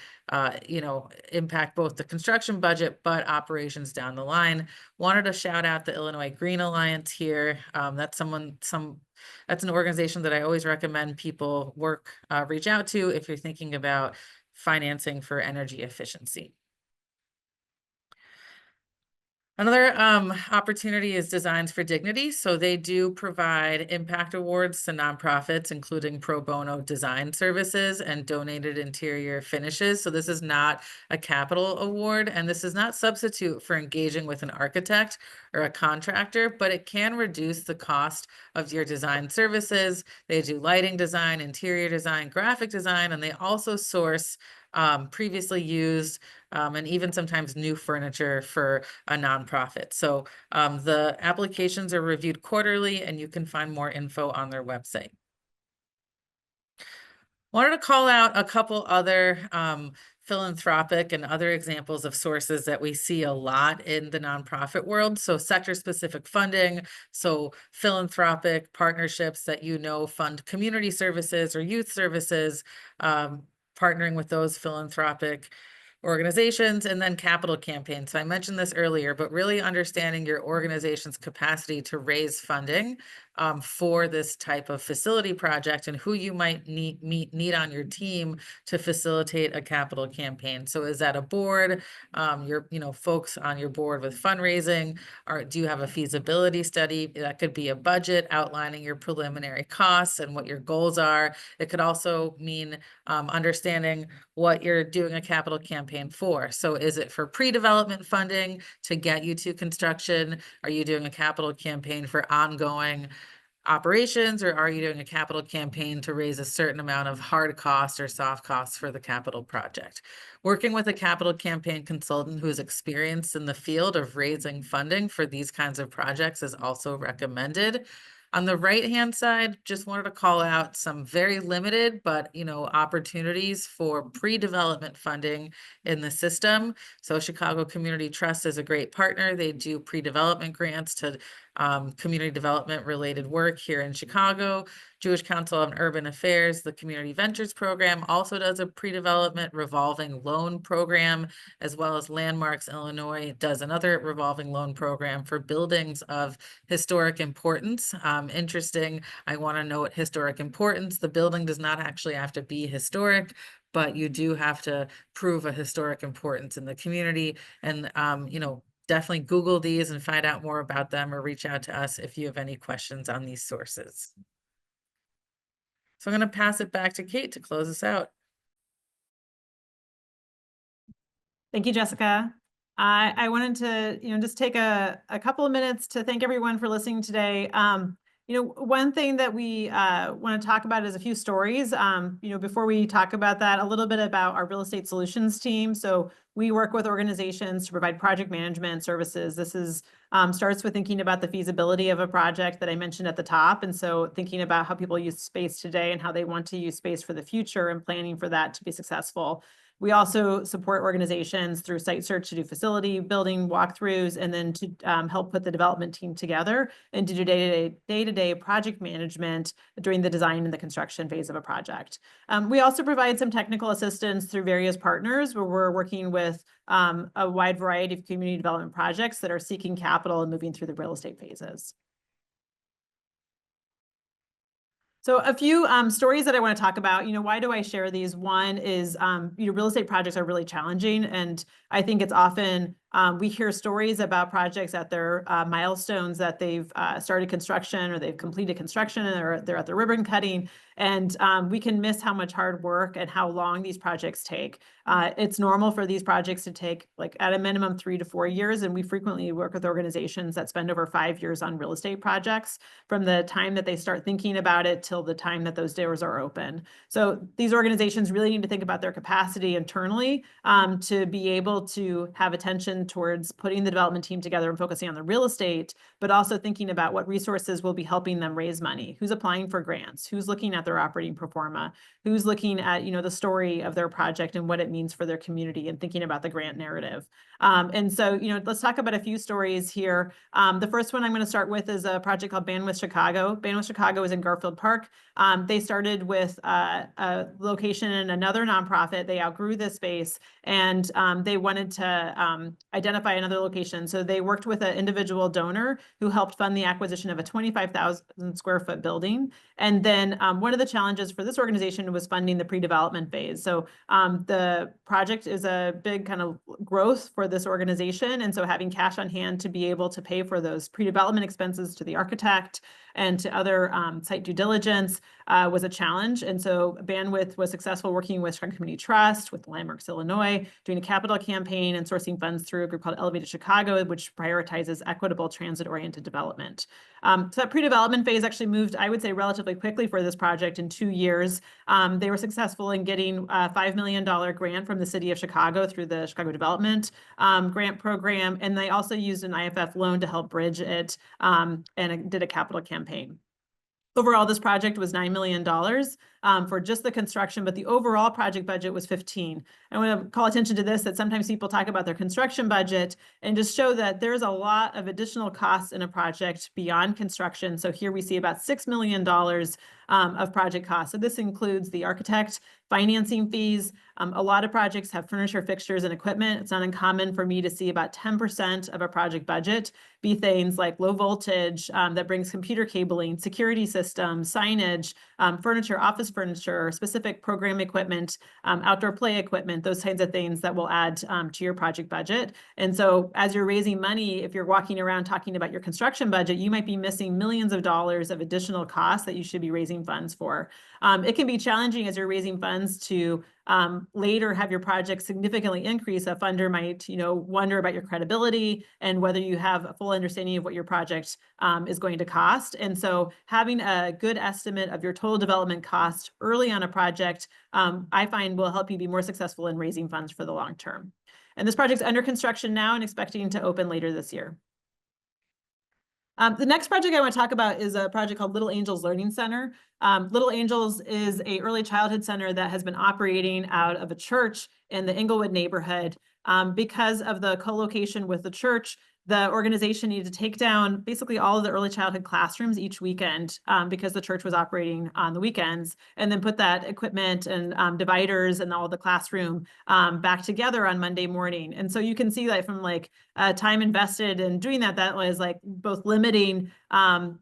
impact both the construction budget, but operations down the line. Wanted to shout out the Illinois Green Alliance here. That's an organization that I always recommend people reach out to if you're thinking about financing for energy efficiency. Another opportunity is Designs for Dignity. So they do provide impact awards to nonprofits, including pro bono design services and donated interior finishes. So this is not a capital award, and this is not substitute for engaging with an architect or a contractor, but it can reduce the cost of your design services. They do lighting design, interior design, graphic design, and they also source previously used and even sometimes new furniture for a nonprofit. So the applications are reviewed quarterly, and you can find more info on their website. Wanted to call out a couple other philanthropic and other examples of sources that we see a lot in the nonprofit world. So sector-specific funding, so philanthropic partnerships that fund community services or youth services, partnering with those philanthropic organizations, and then capital campaigns. So I mentioned this earlier, but really understanding your organization's capacity to raise funding for this type of facility project and who you might need on your team to facilitate a capital campaign. So is that a board, folks on your board with fundraising, or do you have a feasibility study? That could be a budget outlining your preliminary costs and what your goals are. It could also mean understanding what you're doing a capital campaign for. So is it for pre-development funding to get you to construction? Are you doing a capital campaign for ongoing operations, or are you doing a capital campaign to raise a certain amount of hard costs or soft costs for the capital project? Working with a capital campaign consultant who is experienced in the field of raising funding for these kinds of projects is also recommended. On the right-hand side, just wanted to call out some very limited, but opportunities for pre-development funding in the system. So Chicago Community Trust is a great partner. They do pre-development grants to community development related work here in Chicago. Jewish Council on Urban Affairs, the Community Ventures Program, also does a pre-development revolving loan program, as well as Landmarks Illinois does another revolving loan program for buildings of historic importance. Interesting, I want to note historic importance. The building does not actually have to be historic, but you do have to prove a historic importance in the community. And, definitely Google these and find out more about them, or reach out to us if you have any questions on these sources. So I'm going to pass it back to Kate to close us out. Thank you, Jessica. I wanted to, just take a couple of minutes to thank everyone for listening today. One thing that we want to talk about is a few stories. Before we talk about that, a little bit about our real estate solutions team. So we work with organizations to provide project management services. This is starts with thinking about the feasibility of a project that I mentioned at the top. And so thinking about how people use space today and how they want to use space for the future and planning for that to be successful. We also support organizations through site search to do facility building walkthroughs, and then to help put the development team together and do day-to-day project management during the design and the construction phase of a project. We also provide some technical assistance through various partners where we're working with a wide variety of community development projects that are seeking capital and moving through the real estate phases. So a few stories that I want to talk about. Why do I share these? One is, real estate projects are really challenging, and I think it's often we hear stories about projects at their milestones that they've started construction or they've completed construction and they're at the ribbon cutting, and we can miss how much hard work and how long these projects take. It's normal for these projects to take at a minimum 3 to 4 years, and we frequently work with organizations that spend over 5 years on real estate projects from the time that they start thinking about it till the time that those doors are open. So these organizations really need to think about their capacity internally to be able to have attention towards putting the development team together and focusing on the real estate, but also thinking about what resources will be helping them raise money, who's applying for grants, who's looking at their operating pro forma, who's looking at the story of their project and what it means for their community, and thinking about the grant narrative. And so let's talk about a few stories here. The first one I'm going to start with is a project called Bandwidth Chicago. Bandwidth Chicago is in Garfield Park. They started with a location in another nonprofit. They outgrew this space, and they wanted to identify another location. So they worked with an individual donor who helped fund the acquisition of a 25,000 square foot building. And then one of the challenges for this organization was funding the pre-development phase. So the project is a big kind of growth for this organization. And so having cash on hand to be able to pay for those pre-development expenses to the architect and to other site due diligence was a challenge. And so Bandwidth was successful working with Chicago Community Trust, with Landmarks Illinois, doing a capital campaign and sourcing funds through a group called Elevated Chicago, which prioritizes equitable transit-oriented development. So that pre-development phase actually moved, I would say, relatively quickly for this project in 2 years. They were successful in getting a $5 million grant from the city of Chicago through the Chicago Development Grant Program. And they also used an IFF loan to help bridge it and did a capital campaign. Overall, this project was $9 million for just the construction, but the overall project budget was 15. I want to call attention to this, that sometimes people talk about their construction budget and just show that there's a lot of additional costs in a project beyond construction. So here we see about $6 million of project costs. So this includes the architect, financing fees. A lot of projects have furniture, fixtures, and equipment. It's not uncommon for me to see about 10% of a project budget be things like low voltage that brings computer cabling, security systems, signage, furniture, office furniture, specific program equipment, outdoor play equipment, those kinds of things that will add to your project budget. And so as you're raising money, if you're walking around talking about your construction budget, you might be missing millions of dollars of additional costs that you should be raising funds for. It can be challenging as you're raising funds to later have your project significantly increase. A funder might, wonder about your credibility and whether you have a full understanding of what your project is going to cost. And so having a good estimate of your total development cost early on a project, I find will help you be more successful in raising funds for the long term. And this project's under construction now and expecting to open later this year. The next project I want to talk about is a project called Little Angels Learning Center. Little Angels is an early childhood center that has been operating out of a church in the Inglewood neighborhood. Because of the co-location with the church, the organization needed to take down basically all of the early childhood classrooms each weekend because the church was operating on the weekends, and then put that equipment and dividers and all the classroom back together on Monday morning. And so you can see that from time invested in doing that, that was both limiting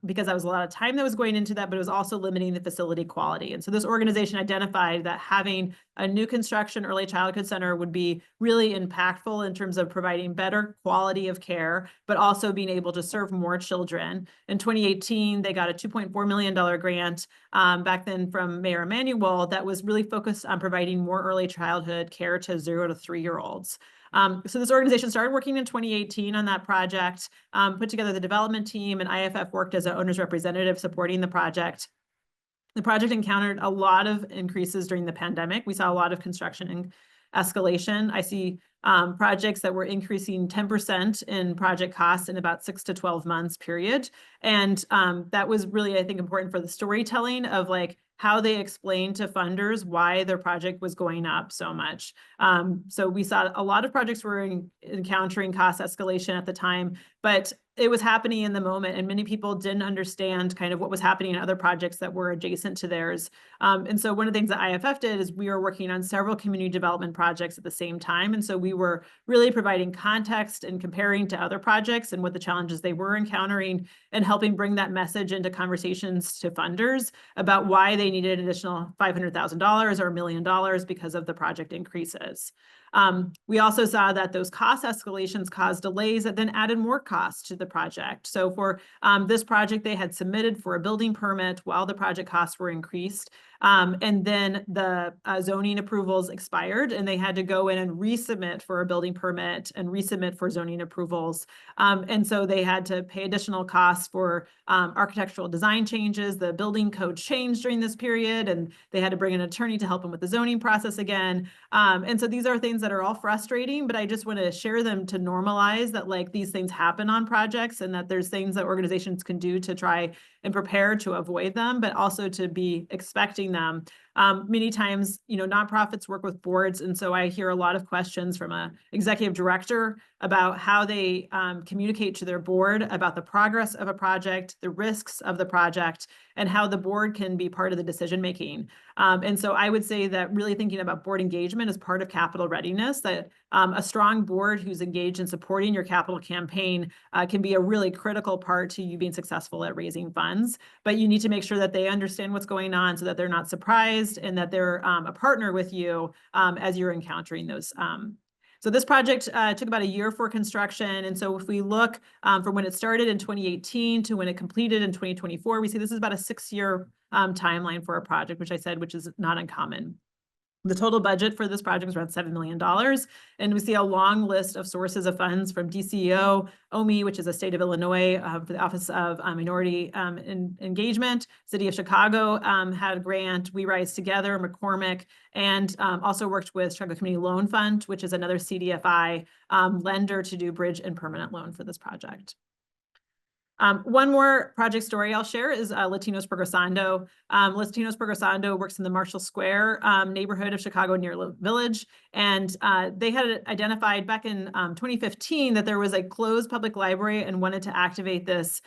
because that was a lot of time that was going into that, but it was also limiting the facility quality. And so this organization identified that having a new construction early childhood center would be really impactful in terms of providing better quality of care, but also being able to serve more children. In 2018, they got a $2.4 million grant back then from Mayor Emanuel that was really focused on providing more early childhood care to 0 to 3-year-olds. So this organization started working in 2018 on that project, put together the development team, and IFF worked as an owner's representative supporting the project. The project encountered a lot of increases during the pandemic. We saw a lot of construction escalation. I see projects that were increasing 10% in project costs in about 6 to 12 months period. And that was really, I think, important for the storytelling of how they explained to funders why their project was going up so much. So we saw a lot of projects were encountering cost escalation at the time, but it was happening in the moment, and many people didn't understand kind of what was happening in other projects that were adjacent to theirs. And so one of the things that IFF did is we were working on several community development projects at the same time. And so we were really providing context and comparing to other projects and what the challenges they were encountering, and helping bring that message into conversations to funders about why they needed an additional $500,000 or $1 million because of the project increases. We also saw that those cost escalations caused delays that then added more costs to the project. So for this project, they had submitted for a building permit while the project costs were increased. And then the zoning approvals expired, and they had to go in and resubmit for a building permit and resubmit for zoning approvals. And so they had to pay additional costs for architectural design changes. The building code changed during this period, and they had to bring an attorney to help them with the zoning process again. And so these are things that are all frustrating, but I just want to share them to normalize that these things happen on projects, and that there's things that organizations can do to try and prepare to avoid them, but also to be expecting them. Many times, nonprofits work with boards, and so I hear a lot of questions from an executive director about how they communicate to their board about the progress of a project, the risks of the project, and how the board can be part of the decision making. And so I would say that really thinking about board engagement is part of capital readiness, that a strong board who's engaged in supporting your capital campaign can be a really critical part to you being successful at raising funds. But you need to make sure that they understand what's going on so that they're not surprised, and that they're a partner with you as you're encountering those. So this project took about a year for construction. And so if we look from when it started in 2018 to when it completed in 2024, we see this is about a 6-year timeline for a project, which is not uncommon. The total budget for this project is around $7 million. And we see a long list of sources of funds from DCEO, OMI, which is a state of Illinois, for the Office of Minority Engagement. City of Chicago had a grant. We Rise Together, McCormick, and also worked with Chicago Community Loan Fund, which is another CDFI lender to do bridge and permanent loan for this project. One more project story I'll share is Latinos Progresando. Latinos Progresando works in the Marshall Square neighborhood of Chicago near Village. And they had identified back in 2015 that there was a closed public library and wanted to activate this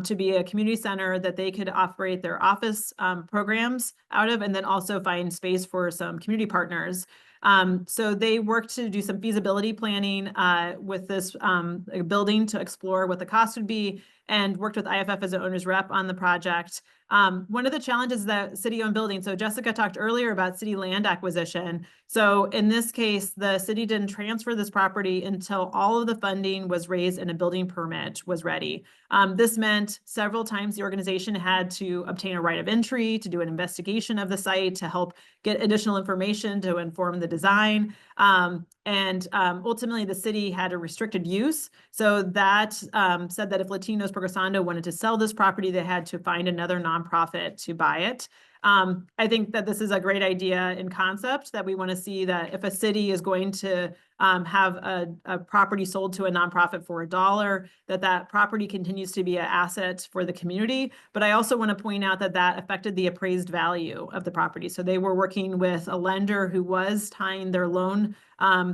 to be a community center that they could operate their office programs out of, and then also find space for some community partners. So they worked to do some feasibility planning with this building to explore what the cost would be, and worked with IFF as an owner's rep on the project. One of the challenges that city-owned buildings, so Jessica talked earlier about city land acquisition. So in this case, the city didn't transfer this property until all of the funding was raised and a building permit was ready. This meant several times the organization had to obtain a right of entry, to do an investigation of the site, to help get additional information to inform the design. Ultimately, the city had a restricted use. So that said that if Latinos Progresando wanted to sell this property, they had to find another nonprofit to buy it. I think that this is a great idea in concept, that we want to see that if a city is going to have a property sold to a nonprofit for $1, that property continues to be an asset for the community. But I also want to point out that that affected the appraised value of the property. So they were working with a lender who was tying their loan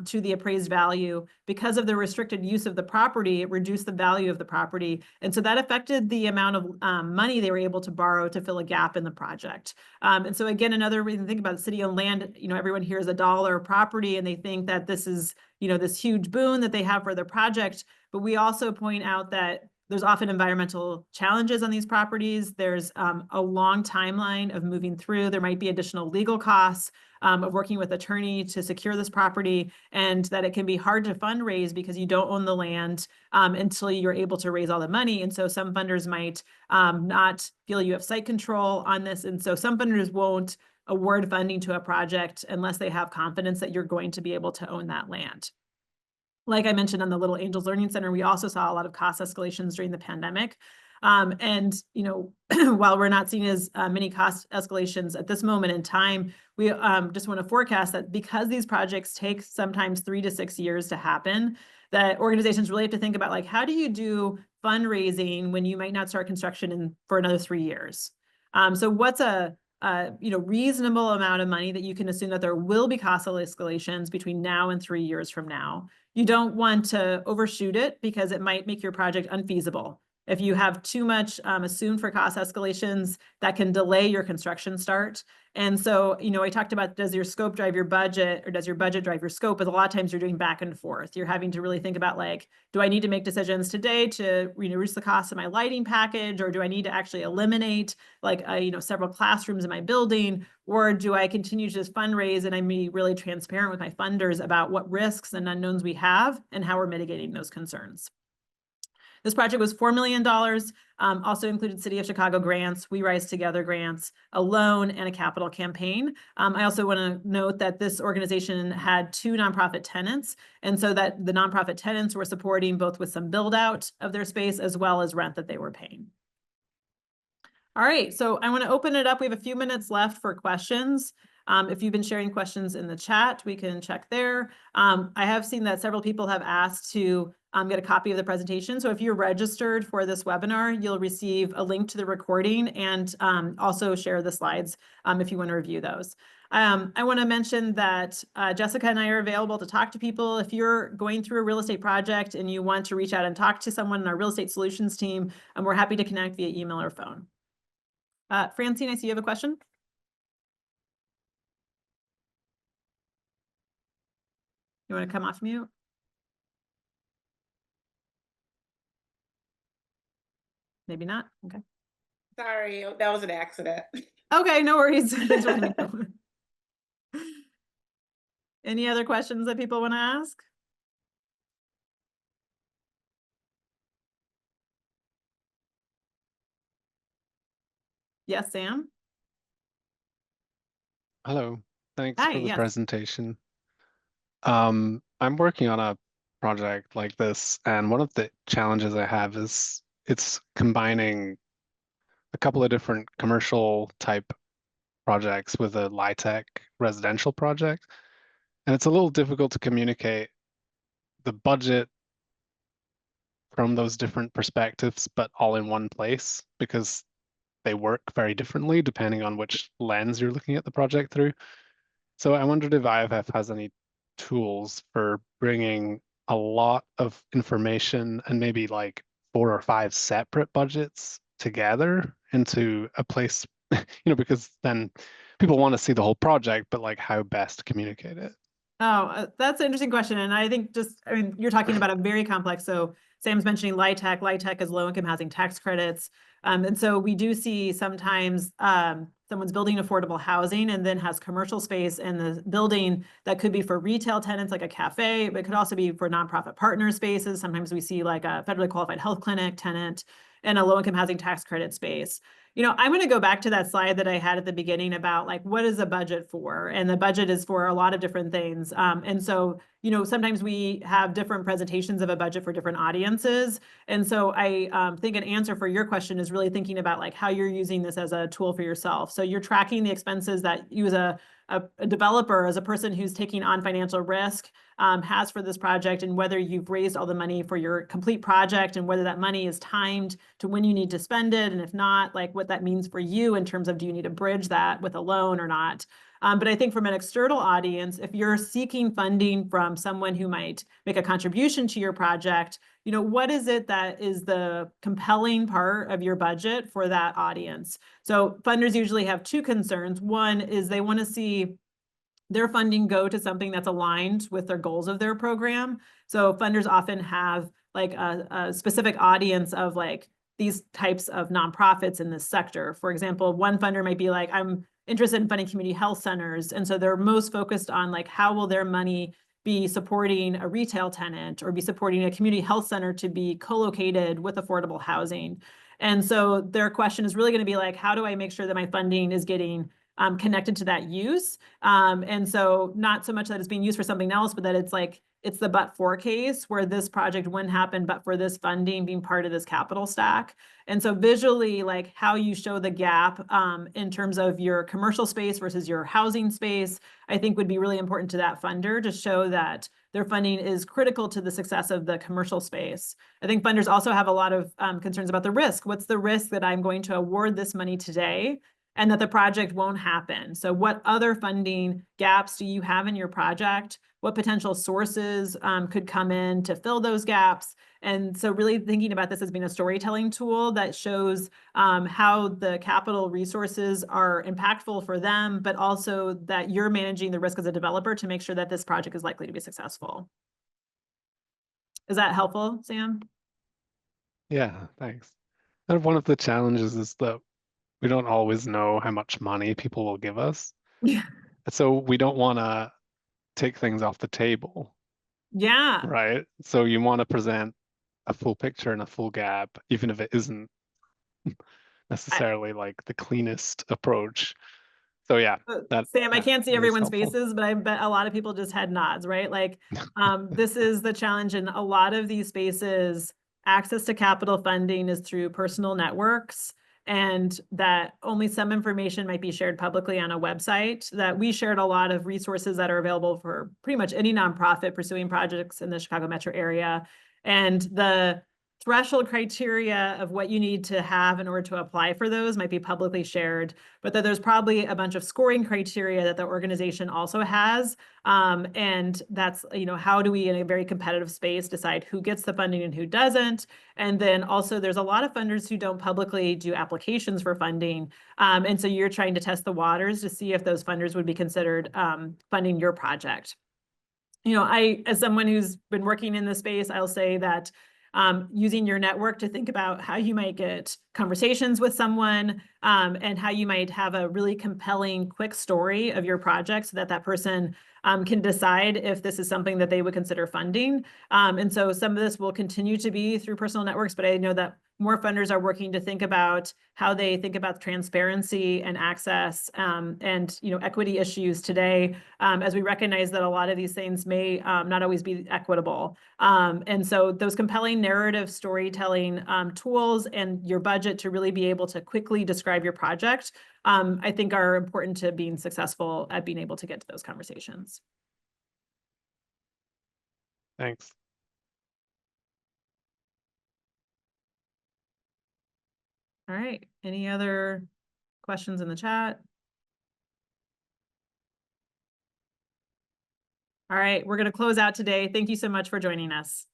to the appraised value. Because of the restricted use of the property, it reduced the value of the property. And so that affected the amount of money they were able to borrow to fill a gap in the project. And so again, another reason to think about city-owned land, everyone hears $1 property and they think that this is, this huge boon that they have for their project. But we also point out that there's often environmental challenges on these properties. There's a long timeline of moving through. There might be additional legal costs of working with attorney to secure this property, and that it can be hard to fundraise because you don't own the land until you're able to raise all the money. And so some funders might not feel you have site control on this. And so some funders won't award funding to a project unless they have confidence that you're going to be able to own that land. Like I mentioned on the Little Angels Learning Center, we also saw a lot of cost escalations during the pandemic. While we're not seeing as many cost escalations at this moment in time, we just want to forecast that because these projects take sometimes 3 to 6 years to happen, that organizations really have to think about, like, how do you do fundraising when you might not start construction for another 3 years? So what's a reasonable amount of money that you can assume that there will be cost escalations between now and 3 years from now? You don't want to overshoot it because it might make your project unfeasible. If you have too much assumed for cost escalations, that can delay your construction start. And so, I talked about, does your scope drive your budget, or does your budget drive your scope? But a lot of times you're doing back and forth. You're having to really think about, like, do I need to make decisions today to reduce the cost of my lighting package, or do I need to actually eliminate several classrooms in my building, or do I continue to just fundraise and I'm be really transparent with my funders about what risks and unknowns we have and how we're mitigating those concerns? This project was $4 million, also included City of Chicago grants, We Rise Together grants, a loan, and a capital campaign. I also want to note that this organization had 2 nonprofit tenants, and so that the nonprofit tenants were supporting both with some build out of their space as well as rent that they were paying. All right, so I want to open it up. We have a few minutes left for questions. If you've been sharing questions in the chat, we can check there. I have seen that several people have asked to get a copy of the presentation. So if you're registered for this webinar, you'll receive a link to the recording, and also share the slides if you want to review those. I want to mention that Jessica and I are available to talk to people. If you're going through a real estate project and you want to reach out and talk to someone in our real estate solutions team, we're happy to connect via email or phone. Francine, I see you have a question. You want to come off mute? Maybe not. Okay. Sorry, that was an accident. Okay, no worries. Thanks for letting me know. Any other questions that people want to ask? Yes, Sam? Hello, thanks Hi, for the yes. presentation. I'm working on a project like this, and one of the challenges I have is it's combining a couple of different commercial type projects with a LIHTC residential project. And it's a little difficult to communicate the budget from those different perspectives, but all in one place because they work very differently depending on which lens you're looking at the project through. So I wondered if IFF has any tools for bringing a lot of information and maybe like 4 or 5 separate budgets together into a place, because then people want to see the whole project, but like how best to communicate it. Oh, that's an interesting question. And I think I mean, you're talking about a very complex, so Sam's mentioning LIHTC. LIHTC is low-income housing tax credits. And so we do see sometimes someone's building affordable housing and then has commercial space in the building that could be for retail tenants like a cafe, but it could also be for nonprofit partner spaces. Sometimes we see like a federally qualified health clinic tenant and a low-income housing tax credit space. I'm going to go back to that slide that I had at the beginning about like, what is a budget for? And the budget is for a lot of different things. And so, sometimes we have different presentations of a budget for different audiences. And so I think an answer for your question is really thinking about like how you're using this as a tool for yourself. So you're tracking the expenses that you as a developer, as a person who's taking on financial risk, has for this project, and whether you've raised all the money for your complete project and whether that money is timed to when you need to spend it. And if not, like what that means for you in terms of, do you need to bridge that with a loan or not? But I think from an external audience, if you're seeking funding from someone who might make a contribution to your project, what is it that is the compelling part of your budget for that audience? So funders usually have 2 concerns. One is they want to see their funding go to something that's aligned with their goals of their program. So funders often have like a specific audience of like these types of nonprofits in this sector. For example, one funder might be like, I'm interested in funding community health centers. And so they're most focused on like, how will their money be supporting a retail tenant or be supporting a community health center to be co-located with affordable housing. And so their question is really going to be like, how do I make sure that my funding is getting connected to that use? And so not so much that it's being used for something else, but that it's like, it's the but-for case where this project wouldn't happen but for this funding being part of this capital stack. And so visually, like how you show the gap in terms of your commercial space versus your housing space, I think would be really important to that funder to show that their funding is critical to the success of the commercial space. I think funders also have a lot of concerns about the risk. What's the risk that I'm going to award this money today and that the project won't happen? So what other funding gaps do you have in your project? What potential sources could come in to fill those gaps? And so really thinking about this as being a storytelling tool that shows how the capital resources are impactful for them, but also that you're managing the risk as a developer to make sure that this project is likely to be successful. Is that helpful, Sam? Yeah, thanks. And one of the challenges is that we don't always know how much money people will give us. Yeah. So we don't want to take things off the table, Yeah. right? So you want to present a full picture and a full gap, even if it isn't necessarily like the cleanest approach. So yeah, Sam, I can't see is everyone's helpful. faces, but I bet a lot of people just had nods, right? Like, this is the challenge in a lot of these spaces. Access to capital funding is through personal networks, and that only some information might be shared publicly on a website. That we shared a lot of resources that are available for pretty much any nonprofit pursuing projects in the Chicago metro area. And the threshold criteria of what you need to have in order to apply for those might be publicly shared, but that there's probably a bunch of scoring criteria that the organization also has. And that's, how do we in a very competitive space decide who gets the funding and who doesn't? And then also there's a lot of funders who don't publicly do applications for funding. And so you're trying to test the waters to see if those funders would be considered funding your project. As someone who's been working in this space, I'll say that using your network to think about how you might get conversations with someone and how you might have a really compelling, quick story of your project so that that person can decide if this is something that they would consider funding. And so some of this will continue to be through personal networks, but I know that more funders are working to think about how they think about transparency and access and equity issues today, as we recognize that a lot of these things may not always be equitable. And so those compelling narrative storytelling tools and your budget to really be able to quickly describe your project, I think are important to being successful at being able to get to those conversations. Thanks. All right, any other questions in the chat? All right, we're going to close out today. Thank you so much for joining us.